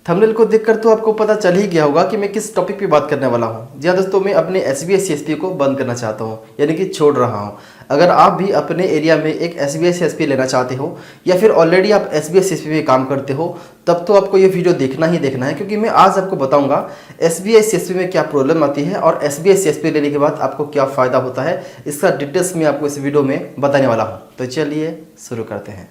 Thumbnail को देखकर तो आपको पता चल ही गया होगा कि मैं किस टॉपिक पे बात करने वाला हूँ। जी हाँ दोस्तों, मैं अपने एसबीआई सीएसपी को बंद करना चाहता हूँ, यानी कि छोड़ रहा हूँ। अगर आप भी अपने एरिया में एक एसबीआई सीएसपी लेना चाहते हो या फिर ऑलरेडी आप एसबीआई सीएसपी में काम करते हो, तब तो आपको ये वीडियो देखना ही देखना है, क्योंकि मैं आज आपको बताऊंगा एसबीआई सीएसपी में क्या प्रॉब्लम आती है और एसबीआई सीएसपी लेने के बाद आपको क्या फ़ायदा होता है। इसका डिटेल्स मैं आपको इस वीडियो में बताने वाला हूँ। तो चलिए शुरू करते हैं।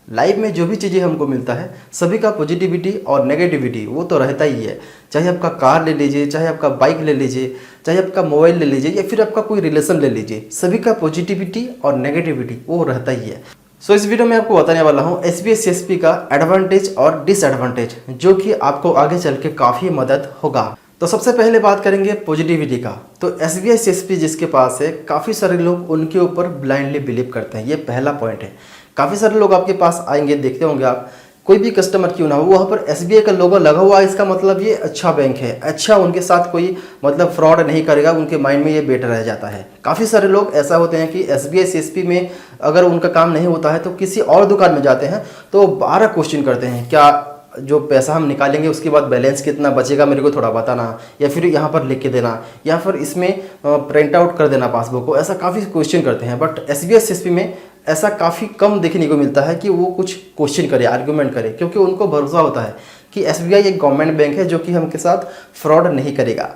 लाइफ में जो भी चीज़ें हमको मिलता है, सभी का पॉजिटिविटी और नेगेटिविटी वो तो रहता ही है। चाहे आपका कार ले लीजिए, चाहे आपका बाइक ले लीजिए, चाहे आपका मोबाइल ले लीजिए या फिर आपका कोई रिलेशन ले लीजिए, सभी का पॉजिटिविटी और नेगेटिविटी वो रहता ही है। इस वीडियो में आपको बताने वाला हूँ एसबीआई सीएसपी का एडवांटेज और डिसएडवांटेज, जो कि आपको आगे चल के काफ़ी मदद होगा। तो सबसे पहले बात करेंगे पॉजिटिविटी का। तो एसबीआई सीएसपी जिसके पास है, काफ़ी सारे लोग उनके ऊपर ब्लाइंडली बिलीव करते हैं। ये पहला पॉइंट है। काफ़ी सारे लोग आपके पास आएंगे, देखते होंगे आप, कोई भी कस्टमर क्यों ना हो, वहाँ पर एसबीआई का लोगो लगा हुआ है, इसका मतलब ये अच्छा बैंक है, अच्छा उनके साथ कोई मतलब फ्रॉड नहीं करेगा, उनके माइंड में ये बेटर रह जाता है। काफ़ी सारे लोग ऐसा होते हैं कि एसबीआई सीएसपी में अगर उनका काम नहीं होता है तो किसी और दुकान में जाते हैं तो 12 क्वेश्चन करते हैं, क्या जो पैसा हम निकालेंगे उसके बाद बैलेंस कितना बचेगा मेरे को थोड़ा बताना, या फिर यहाँ पर लिख के देना, या फिर इसमें प्रिंट आउट कर देना पासबुक को। ऐसा काफ़ी क्वेश्चन करते हैं। बट एसबीआई सीएसपी में ऐसा काफ़ी कम देखने को मिलता है कि वो कुछ क्वेश्चन करे, आर्ग्यूमेंट करे, क्योंकि उनको भरोसा होता है कि एसबीआई एक गवर्नमेंट बैंक है जो कि हमके साथ फ्रॉड नहीं करेगा।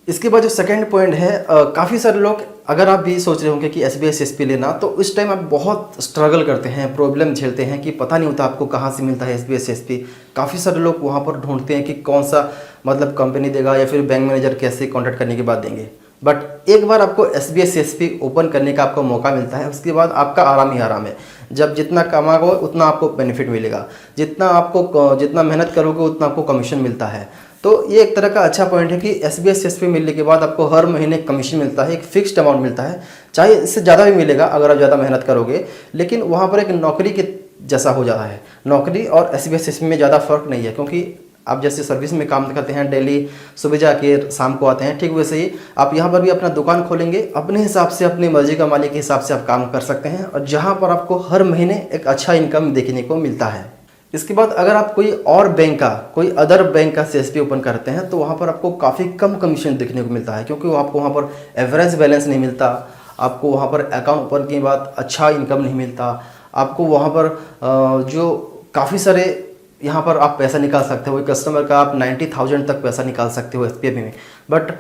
इसके बाद जो सेकंड पॉइंट है, काफ़ी सारे लोग, अगर आप भी सोच रहे होंगे कि एसबीआई सीएसपी लेना, तो उस टाइम आप बहुत स्ट्रगल करते हैं, प्रॉब्लम झेलते हैं कि पता नहीं होता आपको कहाँ से मिलता है एसबीआई सीएसपी। काफ़ी सारे लोग वहाँ पर ढूंढते हैं कि कौन सा मतलब कंपनी देगा या फिर बैंक मैनेजर कैसे कॉन्टैक्ट करने के बाद देंगे। बट एक बार आपको एसबीआई सीएसपी ओपन करने का आपको मौका मिलता है, उसके बाद आपका आराम ही आराम है। जब जितना कमाओगे उतना आपको बेनिफिट मिलेगा, जितना मेहनत करोगे उतना आपको कमीशन मिलता है। तो ये एक तरह का अच्छा पॉइंट है कि एसबीआई सीएसपी मिलने के बाद आपको हर महीने कमीशन मिलता है, एक फिक्स्ड अमाउंट मिलता है। चाहे इससे ज़्यादा भी मिलेगा अगर आप ज़्यादा मेहनत करोगे, लेकिन वहाँ पर एक नौकरी के जैसा हो जाता है। नौकरी और एसबीआई सीएसपी में ज़्यादा फर्क नहीं है, क्योंकि आप जैसे सर्विस में काम करते हैं, डेली सुबह जाके शाम को आते हैं, ठीक वैसे ही आप यहाँ पर भी अपना दुकान खोलेंगे, अपने हिसाब से, अपनी मर्जी का मालिक के हिसाब से आप काम कर सकते हैं, और जहाँ पर आपको हर महीने एक अच्छा इनकम देखने को मिलता है। इसके बाद अगर आप कोई और बैंक का, कोई अदर बैंक का सीएसपी ओपन करते हैं तो वहाँ पर आपको काफ़ी कम कमीशन देखने को मिलता है, क्योंकि आपको वहाँ पर एवरेज बैलेंस नहीं मिलता, आपको वहाँ पर अकाउंट ओपन के बाद अच्छा इनकम नहीं मिलता, आपको वहाँ पर जो काफ़ी सारे यहाँ पर आप पैसा निकाल सकते हो, कस्टमर का आप 90,000 तक पैसा निकाल सकते हो एसबीआई में, बट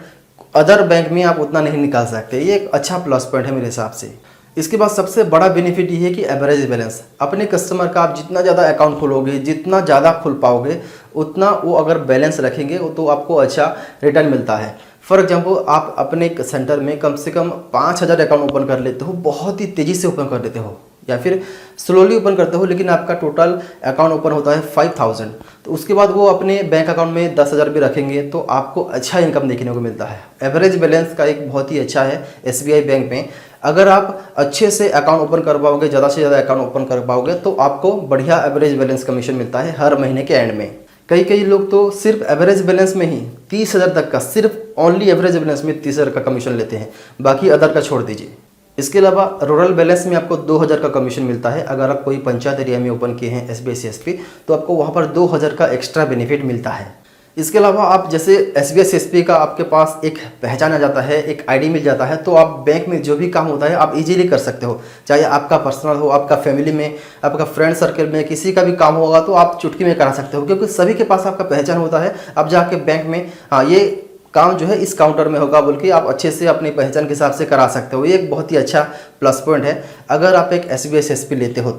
अदर बैंक में आप उतना नहीं निकाल सकते। ये एक अच्छा प्लस पॉइंट है मेरे हिसाब से। इसके बाद सबसे बड़ा बेनिफिट ये है कि एवरेज बैलेंस, अपने कस्टमर का आप जितना ज़्यादा अकाउंट खोलोगे, जितना ज़्यादा खोल पाओगे, उतना वो अगर बैलेंस रखेंगे तो आपको अच्छा रिटर्न मिलता है। फॉर एग्जाम्पल, आप अपने सेंटर में कम से कम 5,000 अकाउंट ओपन कर लेते हो, बहुत ही तेज़ी से ओपन कर देते हो, या फिर स्लोली ओपन करते हो, लेकिन आपका टोटल अकाउंट ओपन होता है 5,000, तो उसके बाद वो अपने बैंक अकाउंट में 10,000 भी रखेंगे तो आपको अच्छा इनकम देखने को मिलता है। एवरेज बैलेंस का एक बहुत ही अच्छा है एसबीआई बैंक में। अगर आप अच्छे से अकाउंट ओपन कर पाओगे, ज़्यादा से ज़्यादा अकाउंट ओपन कर पाओगे, तो आपको बढ़िया एवरेज बैलेंस कमीशन मिलता है हर महीने के एंड में। कई लोग तो सिर्फ एवरेज बैलेंस में ही 30,000 तक का, सिर्फ ओनली एवरेज बैलेंस में 30,000 का कमीशन लेते हैं, बाकी अदर का छोड़ दीजिए। इसके अलावा रूरल बैलेंस में आपको 2,000 का कमीशन मिलता है। अगर आप कोई पंचायत एरिया में ओपन किए हैं एसबीआई सीएसपी, तो आपको वहाँ पर 2,000 का एक्स्ट्रा बेनिफिट मिलता है। इसके अलावा आप जैसे एसबीआई सीएसपी का आपके पास एक पहचान आ जाता है, एक आईडी मिल जाता है, तो आप बैंक में जो भी काम होता है आप इजीली कर सकते हो। चाहे आपका पर्सनल हो, आपका फैमिली में, आपका फ्रेंड सर्कल में किसी का भी काम होगा तो आप चुटकी में करा सकते हो, क्योंकि सभी के पास आपका पहचान होता है। आप जाके बैंक में, हाँ ये काम जो है इस काउंटर में होगा बोल के आप अच्छे से अपनी पहचान के हिसाब से करा सकते हो। ये एक बहुत ही अच्छा प्लस पॉइंट है अगर आप एक एसबीआई सीएसपी लेते हो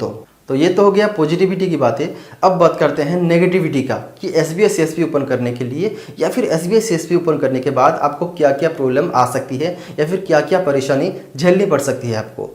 तो ये तो हो गया पॉजिटिविटी की बातें। अब बात करते हैं नेगेटिविटी का, कि एसबीआई सीएसपी ओपन करने के लिए या फिर एसबीआई सीएसपी ओपन करने के बाद आपको क्या क्या प्रॉब्लम आ सकती है या फिर क्या क्या परेशानी झेलनी पड़ सकती है आपको।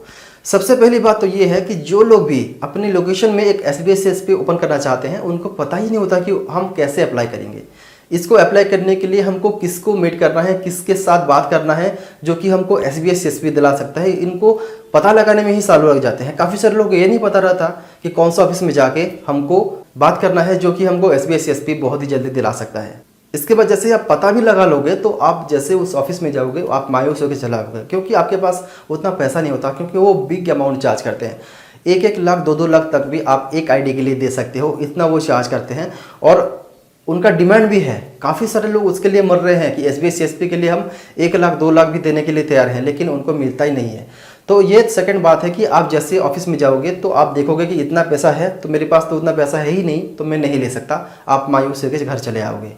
सबसे पहली बात तो ये है कि जो लोग भी अपनी लोकेशन में एक एसबीआई सीएसपी ओपन करना चाहते हैं, उनको पता ही नहीं होता कि हम कैसे अप्लाई करेंगे। इसको अप्लाई करने के लिए हमको किसको मीट करना है, किसके साथ बात करना है जो कि हमको एसबीआई सीएसपी दिला सकता है, इनको पता लगाने में ही सालों लग जाते हैं। काफ़ी सारे लोग ये नहीं पता रहता कि कौन सा ऑफिस में जाके हमको बात करना है जो कि हमको एसबीआई सीएसपी बहुत ही जल्दी दिला सकता है। इसके बाद जैसे आप पता भी लगा लोगे तो आप जैसे उस ऑफिस में जाओगे आप मायूस होकर चला आओगे, क्योंकि आपके पास उतना पैसा नहीं होता, क्योंकि वो बिग अमाउंट चार्ज करते हैं। 1-1 लाख 2-2 लाख तक भी आप एक आईडी के लिए दे सकते हो, इतना वो चार्ज करते हैं। और उनका डिमांड भी है, काफ़ी सारे लोग उसके लिए मर रहे हैं कि एसबीआई सीएसपी के लिए हम 1 लाख 2 लाख भी देने के लिए तैयार हैं, लेकिन उनको मिलता ही नहीं है। तो ये सेकंड बात है कि आप जैसे ऑफिस में जाओगे तो आप देखोगे कि इतना पैसा है, तो मेरे पास तो उतना पैसा है ही नहीं, तो मैं नहीं ले सकता, आप मायूस होकर घर चले आओगे।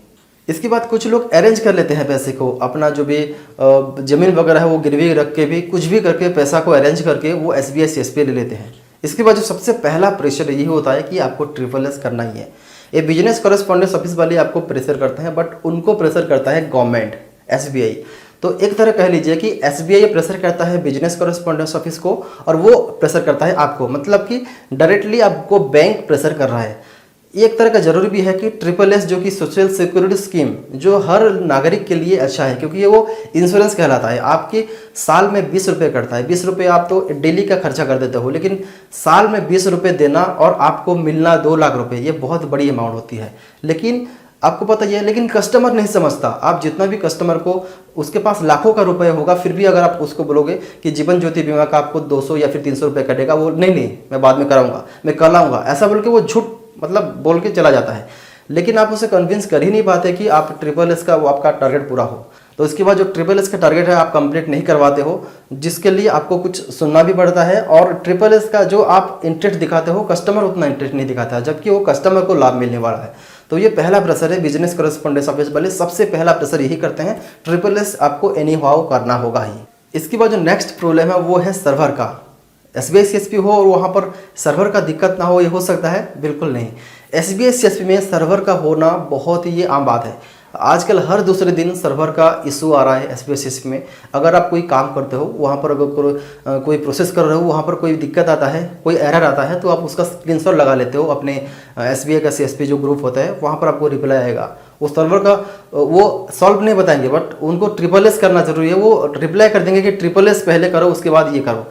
इसके बाद कुछ लोग अरेंज कर लेते हैं पैसे को, अपना जो भी ज़मीन वगैरह है वो गिरवी रख के भी कुछ भी करके पैसा को अरेंज करके वो एसबीआई सीएसपी ले लेते हैं। इसके बाद जो सबसे पहला प्रेशर यही होता है कि आपको SSS करना ही है। ये बिजनेस कॉरेस्पॉन्डेंस ऑफिस वाले आपको प्रेशर करते हैं, बट उनको प्रेशर करता है गवर्नमेंट, एसबीआई। तो एक तरह कह लीजिए कि एसबीआई प्रेशर करता है बिजनेस कॉरेस्पॉन्डेंस ऑफिस को और वो प्रेशर करता है आपको, मतलब कि डायरेक्टली आपको बैंक प्रेशर कर रहा है। ये एक तरह का जरूरी भी है कि SSS जो कि सोशल सिक्योरिटी स्कीम जो हर नागरिक के लिए अच्छा है, क्योंकि ये वो इंश्योरेंस कहलाता है। आपके साल में 20 रुपये कटता है, 20 रुपये आप तो डेली का खर्चा कर देते हो, लेकिन साल में 20 रुपये देना और आपको मिलना 2 लाख रुपये, ये बहुत बड़ी अमाउंट होती है। लेकिन आपको पता ही है, लेकिन कस्टमर नहीं समझता। आप जितना भी कस्टमर को, उसके पास लाखों का रुपये होगा, फिर भी अगर आप उसको बोलोगे कि जीवन ज्योति बीमा का आपको 200 या फिर 300 रुपये कटेगा, वो नहीं मैं बाद में कराऊंगा, मैं कल आऊँगा, ऐसा बोल के वो झूठ मतलब बोल के चला जाता है। लेकिन आप उसे कन्विंस कर ही नहीं पाते कि आप SSS का वो आपका टारगेट पूरा हो। तो इसके बाद जो SSS का टारगेट है आप कंप्लीट नहीं करवाते हो, जिसके लिए आपको कुछ सुनना भी पड़ता है। और SSS का जो आप इंटरेस्ट दिखाते हो, कस्टमर उतना इंटरेस्ट नहीं दिखाता है, जबकि वो कस्टमर को लाभ मिलने वाला है। तो ये पहला प्रेशर है, बिजनेस कॉरेस्पॉन्डेंस ऑफिस वाले सबसे पहला प्रेशर यही करते हैं, SSS आपको एनी हाउ करना होगा ही। इसके बाद जो नेक्स्ट प्रॉब्लम है वो है सर्वर का। एसबीआई सीएसपी हो और वहाँ पर सर्वर का दिक्कत ना हो, ये हो सकता है? बिल्कुल नहीं। एसबीआई सीएसपी में सर्वर का होना बहुत ही ये आम बात है। आजकल हर दूसरे दिन सर्वर का इशू आ रहा है एसबीआई सीएसपी में। अगर आप कोई काम करते हो, वहाँ पर अगर कोई प्रोसेस कर रहे हो, वहाँ पर कोई दिक्कत आता है, कोई एरर आता है, तो आप उसका स्क्रीनशॉट लगा लेते हो अपने एसबीआई का सीएसपी जो ग्रुप होता है, वहाँ पर आपको रिप्लाई आएगा। उस सर्वर का वो सॉल्व नहीं बताएंगे, बट उनको SSS करना जरूरी है। वो रिप्लाई कर देंगे कि SSS पहले करो, उसके बाद ये करो।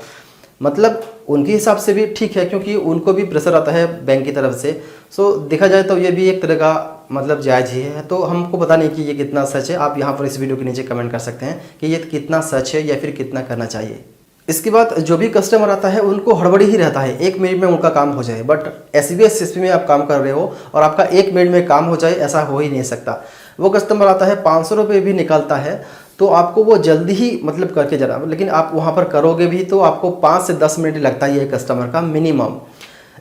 मतलब उनके हिसाब से भी ठीक है, क्योंकि उनको भी प्रेशर आता है बैंक की तरफ से। सो देखा जाए तो ये भी एक तरह का मतलब जायज़ ही है। तो हमको पता नहीं कि ये कितना सच है। आप यहाँ पर इस वीडियो के नीचे कमेंट कर सकते हैं कि ये कितना सच है या फिर कितना करना चाहिए। इसके बाद जो भी कस्टमर आता है उनको हड़बड़ी ही रहता है 1 मिनट में उनका काम हो जाए, बट एसबीआई सीएसपी में आप काम कर रहे हो और आपका 1 मिनट में काम हो जाए, ऐसा हो ही नहीं सकता। वो कस्टमर आता है 500 रुपये भी निकलता है, तो आपको वो जल्दी ही मतलब करके जरा, लेकिन आप वहाँ पर करोगे भी तो आपको 5 से 10 मिनट लगता ही है कस्टमर का मिनिमम।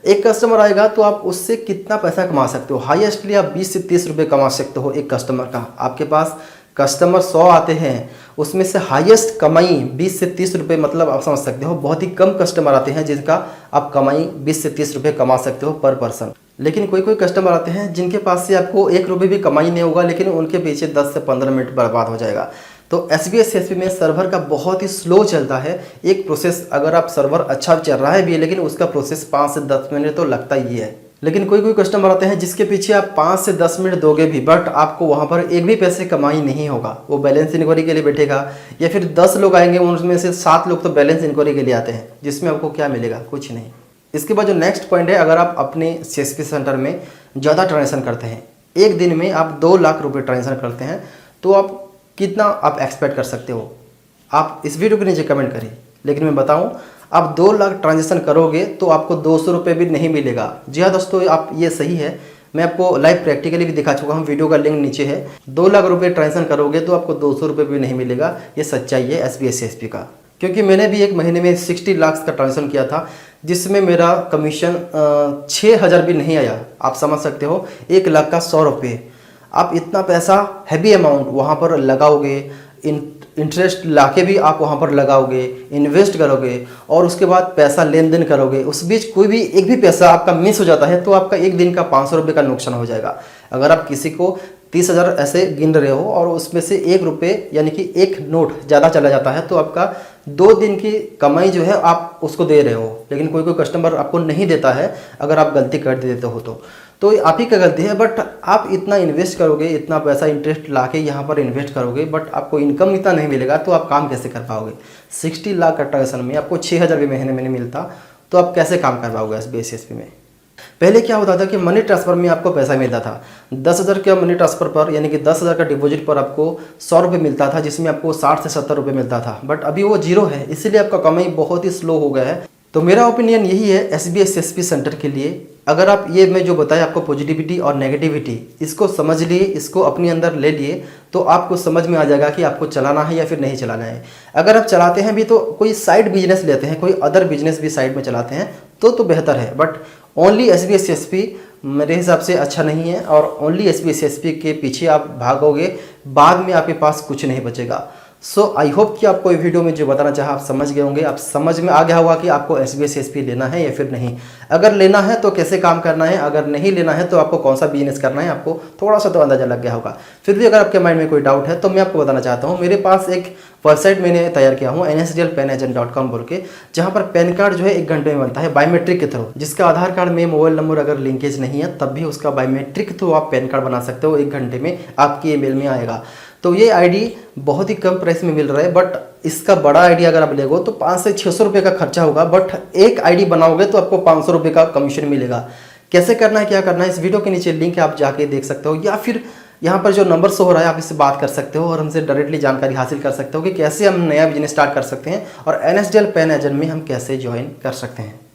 एक कस्टमर आएगा तो आप उससे कितना पैसा कमा सकते हो? हाईएस्टली आप 20 से 30 रुपये कमा सकते हो एक कस्टमर का। आपके पास कस्टमर 100 आते हैं, उसमें से हाईएस्ट कमाई 20 से 30 रुपये, मतलब आप समझ सकते हो बहुत ही कम कस्टमर आते हैं जिनका आप कमाई 20 से 30 रुपये कमा सकते हो पर पर्सन। लेकिन कोई कोई कस्टमर आते हैं जिनके पास से आपको 1 रुपये भी कमाई नहीं होगा, लेकिन उनके पीछे 10 से 15 मिनट बर्बाद हो जाएगा। तो एसबीआई सीएसपी में सर्वर का बहुत ही स्लो चलता है एक प्रोसेस। अगर आप सर्वर अच्छा चल रहा है भी, लेकिन उसका प्रोसेस 5 से 10 मिनट तो लगता ही है। लेकिन कोई कोई कस्टमर आते हैं जिसके पीछे आप 5 से 10 मिनट दोगे भी, बट आपको वहाँ पर एक भी पैसे कमाई नहीं होगा। वो बैलेंस इंक्वायरी के लिए बैठेगा, या फिर 10 लोग आएंगे, उनमें से 7 लोग तो बैलेंस इंक्वायरी के लिए आते हैं, जिसमें आपको क्या मिलेगा? कुछ नहीं। इसके बाद जो नेक्स्ट पॉइंट है, अगर आप अपने सीएसपी सेंटर में ज़्यादा ट्रांजेक्शन करते हैं, एक दिन में आप 2 लाख रुपये ट्रांजेक्शन करते हैं, तो आप कितना आप एक्सपेक्ट कर सकते हो? आप इस वीडियो के नीचे कमेंट करिए। लेकिन मैं बताऊं, आप 2 लाख ट्रांजेक्शन करोगे तो आपको 200 रुपये भी नहीं मिलेगा। जी हाँ दोस्तों, आप ये सही है, मैं आपको लाइव प्रैक्टिकली भी दिखा चुका हूँ, वीडियो का लिंक नीचे है। 2 लाख रुपये ट्रांजेक्शन करोगे तो आपको 200 रुपये भी नहीं मिलेगा। ये सच्चाई है एसबीआई सीएसपी का, क्योंकि मैंने भी एक महीने में 60 लाख का ट्रांजेक्शन किया था, जिसमें मेरा कमीशन 6000 भी नहीं आया। आप समझ सकते हो, 1 लाख का 100 रुपये। आप इतना पैसा हैवी अमाउंट वहाँ पर लगाओगे, इंटरेस्ट लाके भी आप वहाँ पर लगाओगे, इन्वेस्ट करोगे और उसके बाद पैसा लेन देन करोगे, उस बीच कोई भी एक भी पैसा आपका मिस हो जाता है तो आपका एक दिन का 500 रुपये का नुकसान हो जाएगा। अगर आप किसी को 30,000 ऐसे गिन रहे हो और उसमें से 1 रुपये यानी कि 1 नोट ज़्यादा चला जाता है, तो आपका 2 दिन की कमाई जो है आप उसको दे रहे हो। लेकिन कोई कोई कस्टमर आपको नहीं देता है, अगर आप गलती कर देते हो तो आप ही का गलती है। बट आप इतना इन्वेस्ट करोगे, इतना पैसा इंटरेस्ट लाके यहाँ पर इन्वेस्ट करोगे, बट आपको इनकम इतना नहीं मिलेगा, तो आप काम कैसे कर पाओगे? 60 लाख का ट्रांजेक्शन में आपको 6000 भी महीने में नहीं मिलता, तो आप कैसे काम कर पाओगे एसबीआई सीएसपी में? पहले क्या होता था कि मनी ट्रांसफ़र में आपको पैसा मिलता था। 10,000 का मनी ट्रांसफ़र पर, यानी कि 10,000 का डिपॉजिट पर आपको 100 रुपये मिलता था, जिसमें आपको 60 से 70 रुपये मिलता था। बट अभी वो जीरो है, इसीलिए आपका कमाई बहुत ही स्लो हो गया है। तो मेरा ओपिनियन यही है एसबीआई सीएसपी सेंटर के लिए अगर आप ये मैं जो बताया आपको पॉजिटिविटी और नेगेटिविटी, इसको समझ लिए, इसको अपने अंदर ले लिए, तो आपको समझ में आ जाएगा कि आपको चलाना है या फिर नहीं चलाना है। अगर आप चलाते हैं भी तो कोई साइड बिजनेस लेते हैं, कोई अदर बिजनेस भी साइड में चलाते हैं तो बेहतर है। बट ओनली एसबीएस सीएसपी मेरे हिसाब से अच्छा नहीं है, और ओनली एसबीएस सीएसपी के पीछे आप भागोगे, बाद में आपके पास कुछ नहीं बचेगा। सो आई होप कि आपको ये वीडियो में जो बताना चाहा आप समझ गए होंगे, आप समझ में आ गया होगा कि आपको एसबीएस सीएसपी लेना है या फिर नहीं। अगर लेना है तो कैसे काम करना है, अगर नहीं लेना है तो आपको कौन सा बिजनेस करना है, आपको थोड़ा सा तो अंदाजा लग गया होगा। फिर भी अगर आपके माइंड में कोई डाउट है तो मैं आपको बताना चाहता हूँ, मेरे पास एक वेबसाइट मैंने तैयार किया हूँ nsdlpenagent.com बोल के, जहाँ पर पैन कार्ड जो है 1 घंटे में बनता है बायोमेट्रिक के थ्रू। जिसका आधार कार्ड में मोबाइल नंबर अगर लिंकेज नहीं है तब भी उसका बायोमेट्रिक के थ्रू आप पैन कार्ड बना सकते हो, 1 घंटे में आपकी ईमेल में आएगा। तो ये आईडी बहुत ही कम प्राइस में मिल रहा है, बट इसका बड़ा आईडी अगर आप लेगो तो 500 से 600 रुपये का खर्चा होगा, बट एक आईडी बनाओगे तो आपको 500 रुपये का कमीशन मिलेगा। कैसे करना है, क्या करना है, इस वीडियो के नीचे लिंक है, आप जाके देख सकते हो, या फिर यहाँ पर जो नंबर शो हो रहा है आप इससे बात कर सकते हो और हमसे डायरेक्टली जानकारी हासिल कर सकते हो कि कैसे हम नया बिजनेस स्टार्ट कर सकते हैं और एनएसडीएल पेन एजेंट में हम कैसे ज्वाइन कर सकते हैं।